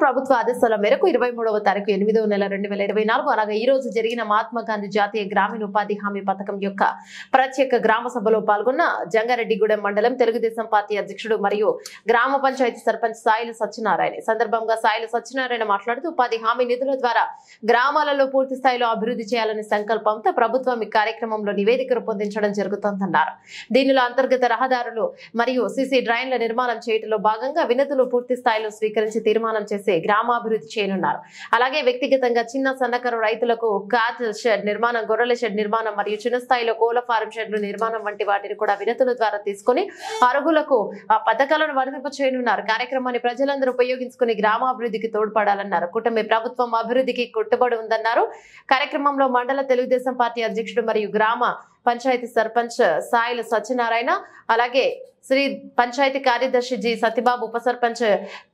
ప్రభుత్వ ఆదేశాల మేరకు 23వ తారీఖు 8వ నెల 2024 అలాగే ఈ రోజు జరిగిన మహాత్మా గాంధీ జాతీయ గ్రామీణ ఉపాధి హామీ పథకం యొక్క ప్రత్యేక గ్రామ సభలో పాల్గొన్న జంగారెడ్డిగూడెం మండలం తెలుగుదేశం పార్టీ అధ్యక్షుడు మరియు గ్రామ పంచాయతీ సర్పంచ్ సాయిల సత్యనారాయణ. సందర్భంగా సాయిల సత్యనారాయణ మాట్లాడుతూ ఉపాధి హామీ నిధుల ద్వారా గ్రామాలలో పూర్తి స్థాయిలో అభివృద్ధి చేయాలనే సంకల్పంతో ప్రభుత్వం ఈ కార్యక్రమంలో నివేదిక రూపొందించడం జరుగుతుందన్నారు. దీనిలో అంతర్గత రహదారులు మరియు సీసీ డ్రైన్ల నిర్మాణం చేయడంలో భాగంగా వినతులు పూర్తి స్థాయిలో స్వీకరించి తీర్మానం చేసి గ్రామాభివృద్ధి చేయనున్నారు. అలాగే వ్యక్తిగతంగా చిన్న సన్నకారు రైతులకు క్యాటిల్ షెడ్ నిర్మాణం, గొర్రెల షెడ్ నిర్మాణం మరియు చిన్న స్థాయిలో కోళ్ల ఫారం షెడ్లు నిర్మాణం వంటి వాటిని కూడా వినతుల ద్వారా తీసుకుని అర్హులకు ఆ పథకాలను వర్తింప చేయనున్నారు. కార్యక్రమాన్ని ప్రజలందరూ ఉపయోగించుకుని గ్రామాభివృద్ధికి తోడ్పడాలన్నారు. కూటమి ప్రభుత్వం అభివృద్ధికి కట్టుబడి ఉందన్నారు. కార్యక్రమంలో మండల తెలుగుదేశం పార్టీ అధ్యక్షుడు మరియు గ్రామ పంచాయతీ సర్పంచ్ సాయిల సత్యనారాయణ, అలాగే శ్రీ పంచాయతీ కార్యదర్శి జి సత్యబాబు, ఉప సర్పంచ్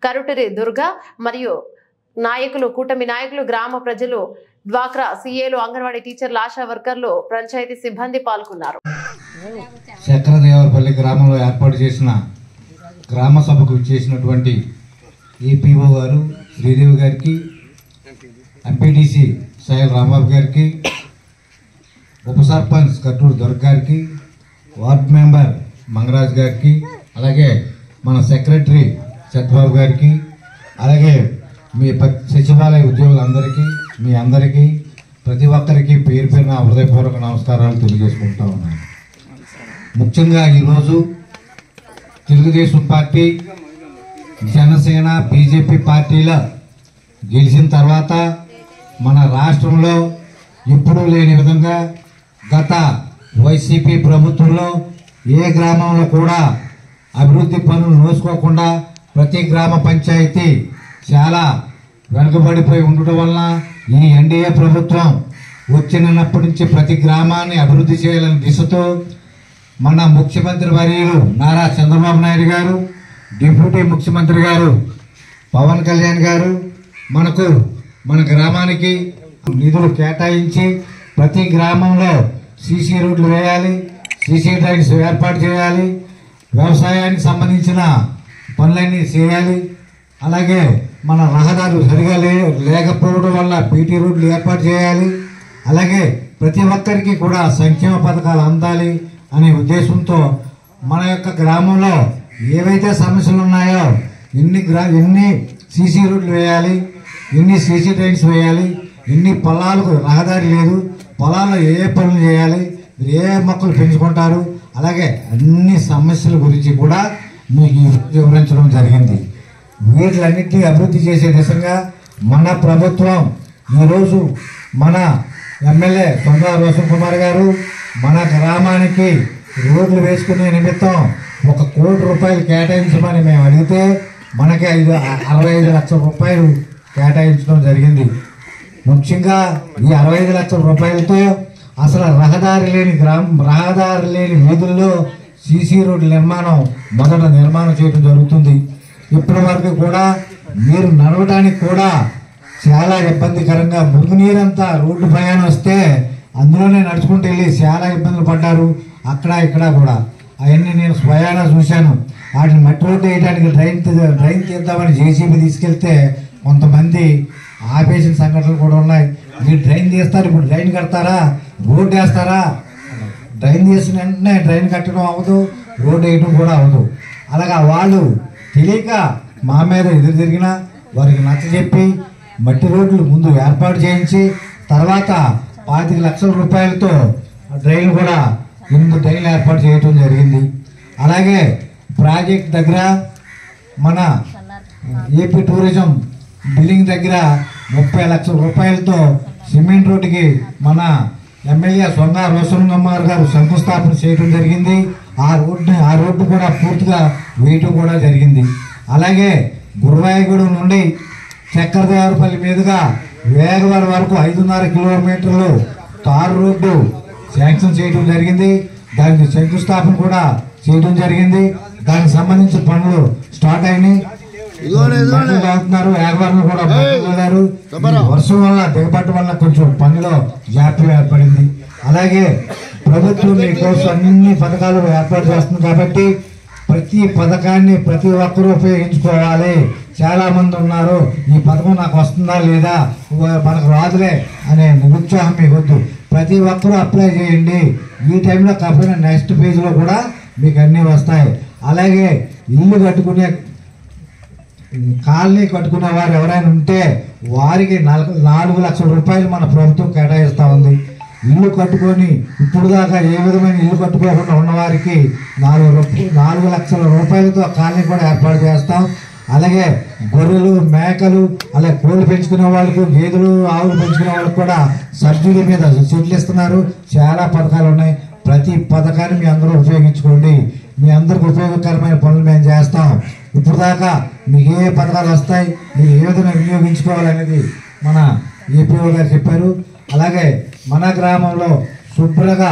కరుటరి దుర్గా మరియు నాయకులు, కూటమి నాయకులు, గ్రామ ప్రజలు, డ్వాక్రా సీఏలు, అంగన్వాడీ టీచర్లు, ఆశా వర్కర్లు, పంచాయతీ సిబ్బంది పాల్గొన్నారు. చక్రదేవరపల్లి గ్రామంలో ఏర్పాటు చేసిన గ్రామ సభకు చేసినటువంటి ఈపీఓ గారు శ్రీదేవి గారికి, ఎంపీటీసీ సాయిల్ రాంబాబు గారికి, ఉప సర్పంచ్ కట్టూరు దుర్గ గారికి, వార్డ్ మెంబర్ మంగరాజ్ గారికి, అలాగే మన సెక్రటరీ సత్యబాబు గారికి, అలాగే మీ సచివాలయ ఉద్యోగులందరికీ, మీ అందరికీ ప్రతి ఒక్కరికి పేరు పేరున హృదయపూర్వక నమస్కారాలు తెలియజేసుకుంటా ఉన్నాను. ముఖ్యంగా ఈరోజు తెలుగుదేశం పార్టీ, జనసేన, బీజేపీ పార్టీల గెలిచిన తర్వాత మన రాష్ట్రంలో ఎప్పుడూ లేని విధంగా గత వైసీపీ ప్రభుత్వంలో ఏ గ్రామంలో కూడా అభివృద్ధి పనులు నోసుకోకుండా ప్రతి గ్రామ పంచాయతీ చాలా వెనుకబడిపోయి ఉండటం వలన ఈ ఎన్డీఏ ప్రభుత్వం వచ్చినప్పటి నుంచి ప్రతి గ్రామాన్ని అభివృద్ధి చేయాలనే దిశతో మన ముఖ్యమంత్రి వర్యులు నారా చంద్రబాబు నాయుడు గారు, డిప్యూటీ ముఖ్యమంత్రి గారు పవన్ కళ్యాణ్ గారు మన గ్రామానికి నిధులు కేటాయించి ప్రతి గ్రామంలో సీసీ రోడ్లు వేయాలి, సీసీ డ్రైన్స్ ఏర్పాటు చేయాలి, వ్యవసాయానికి సంబంధించిన పనులన్నీ చేయాలి. అలాగే మన రహదారులు సరిగా లేకపోవడం వల్ల పీటీ రోడ్లు ఏర్పాటు చేయాలి. అలాగే ప్రతి ఒక్కరికి కూడా సంక్షేమ పథకాలు అందాలి అనే ఉద్దేశంతో మన యొక్క గ్రామంలో ఏవైతే సమస్యలు ఉన్నాయో ఎన్ని సీసీ రోడ్లు వేయాలి, ఎన్ని సీసీ డ్రైన్స్ వేయాలి, ఎన్ని పొలాలకు రహదారి లేదు, పొలాల్లో ఏ పనులు చేయాలి, ఏ మొక్కలు పెంచుకుంటారు, అలాగే అన్ని సమస్యల గురించి కూడా మీకు వివరించడం జరిగింది. వీటిలన్నింటినీ అభివృద్ధి చేసే దిశగా మన ప్రభుత్వం ఈరోజు మన ఎమ్మెల్యే సొంత రోషన్ కుమార్ గారు మన గ్రామానికి రోడ్లు వేసుకునే నిమిత్తం 1 కోటి రూపాయలు కేటాయించమని మేము అడిగితే మనకి 65 లక్షల రూపాయలు కేటాయించడం జరిగింది. ముఖ్యంగా ఈ 65 లక్షల రూపాయలతో అసలు రహదారి లేని వీధుల్లో సీసీ రోడ్ల నిర్మాణం మొదట నిర్మాణం చేయడం జరుగుతుంది. ఇప్పటి వరకు కూడా మీరు నడవడానికి కూడా చాలా ఇబ్బందికరంగా మురుగునీరంతా రోడ్డు ప్రయాణం వస్తే అందులోనే నడుచుకుంటూ వెళ్ళి చాలా ఇబ్బందులు పడ్డారు. అక్కడ ఇక్కడ కూడా అవన్నీ నేను స్వయానా చూశాను. వాటిని మట్టి రోడ్డు వేయడానికి డ్రైన్ తీద్దామని జేసీబీ తీసుకెళ్తే కొంతమంది ఆపేసిన సంఘటనలు కూడా ఉన్నాయి. మీరు డ్రైన్ తీస్తారు, ఇప్పుడు డ్రైన్ కడతారా, రోడ్డు వేస్తారా? డ్రైన్ తీసిన వెంటనే డ్రైన్ కట్టడం అవ్వదు, రోడ్డు వేయడం కూడా అవ్వదు. అలాగా వాళ్ళు తెలియక మా మీద ఎదురు తిరిగినా వారికి నచ్చజెప్పి మట్టి రోడ్లు ముందు ఏర్పాటు చేయించి తర్వాత 25 లక్షల రూపాయలతో డ్రైన్ కూడా 8 డ్రైన్లు ఏర్పాటు చేయడం జరిగింది. అలాగే ప్రాజెక్ట్ దగ్గర మన ఏపీ టూరిజం బిల్డింగ్ దగ్గర 30 లక్షల రూపాయలతో సిమెంట్ రోడ్డుకి మన ఎమ్మెల్యే సొంగ రోషన్ కుమార్ గారు శంకుస్థాపన చేయడం జరిగింది. ఆ రోడ్డు కూడా పూర్తిగా వేయటం కూడా జరిగింది. అలాగే గురువాయగూడెం నుండి చక్రదేవరపల్లి మీదుగా వేగవరం వరకు 5.5 కిలోమీటర్లు తారు రోడ్డు శాంక్షన్ చేయడం జరిగింది. దానికి శంకుస్థాపన కూడా చేయడం జరిగింది. దానికి సంబంధించిన పనులు స్టార్ట్ అయినాయి. అవుతున్నారు. వేగవరం కూడా వెళ్ళారు. వర్షం వల్ల దిగబట్ట వల్ల కొంచెం పనిలో జాప్యం ఏర్పడింది. అలాగే ప్రభుత్వం మీకోసం అన్ని పథకాలు ఏర్పాటు చేస్తుంది కాబట్టి ప్రతి పథకాన్ని ప్రతి ఒక్కరూ ఉపయోగించుకోవాలి. చాలామంది ఉన్నారు. ఈ పథకం నాకు వస్తుందా లేదా, మనకు రాదులే అనే ఉత్సాహం మీకు వద్దు. ప్రతి ఒక్కరూ అప్లై చేయండి. ఈ టైంలో కాకపోయినా నెక్స్ట్ పేజ్లో కూడా మీకు అన్నీ వస్తాయి. అలాగే ఇల్లు కట్టుకునే కాలనీ కట్టుకునే వారు ఎవరైనా ఉంటే వారికి 4 లక్షల రూపాయలు మన ప్రభుత్వం కేటాయిస్తూ ఉంది. ఇల్లు కట్టుకొని ఇప్పుడు దాకా ఏ విధమైన ఇల్లు కట్టుకోకుండా ఉన్నవారికి 4 లక్షల రూపాయలతో కాలనీ కూడా ఏర్పాటు చేస్తాం. అలాగే గొర్రెలు, మేకలు, అలాగే కోళ్ళు పెంచుకునే వాళ్ళకు, గేదెలు, ఆవులు పెంచుకునే వాళ్ళకు కూడా సబ్సిడీ మీద చెట్లు ఇస్తున్నారు. చాలా పథకాలు ఉన్నాయి. ప్రతి పథకాన్ని మీ అందరూ ఉపయోగించుకోండి. మీ అందరికి ఉపయోగకరమైన పనులు మేము చేస్తాం. ఇప్పుడు దాకా మీకు ఏ పథకాలు వస్తాయి, మీరు ఏ విధంగా వినియోగించుకోవాలనేది మన ఏపీఓ గారు చెప్పారు. అలాగే మన గ్రామంలో శుభ్రంగా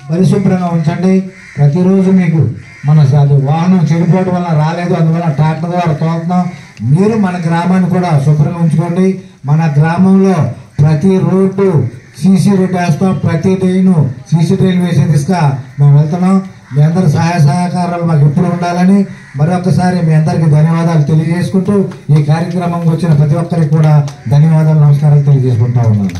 పరిశుభ్రంగా ఉంచండి. ప్రతిరోజు మీకు మన వాహనం చెడిపోవడం వల్ల రాలేదు, అందువల్ల ట్రాక్టర్ ద్వారా తోలుతున్నాం. మీరు మన గ్రామాన్ని కూడా శుభ్రంగా ఉంచుకోండి. మన గ్రామంలో ప్రతి రోడ్డు సీసీ రోడ్డు వేస్తాం. ప్రతి డ్రైను సీసీ డ్రైన్ వేసే దిశగా మేము వెళ్తున్నాం. మీ అందరి సహాయ సహకారాలు మాకు ఎప్పుడు ఉండాలని మరొకసారి మీ అందరికీ ధన్యవాదాలు తెలియజేసుకుంటూ ఈ కార్యక్రమంకి వచ్చిన ప్రతి ఒక్కరికి కూడా ధన్యవాదాలు, నమస్కారాలు తెలియజేసుకుంటా ఉన్నాను.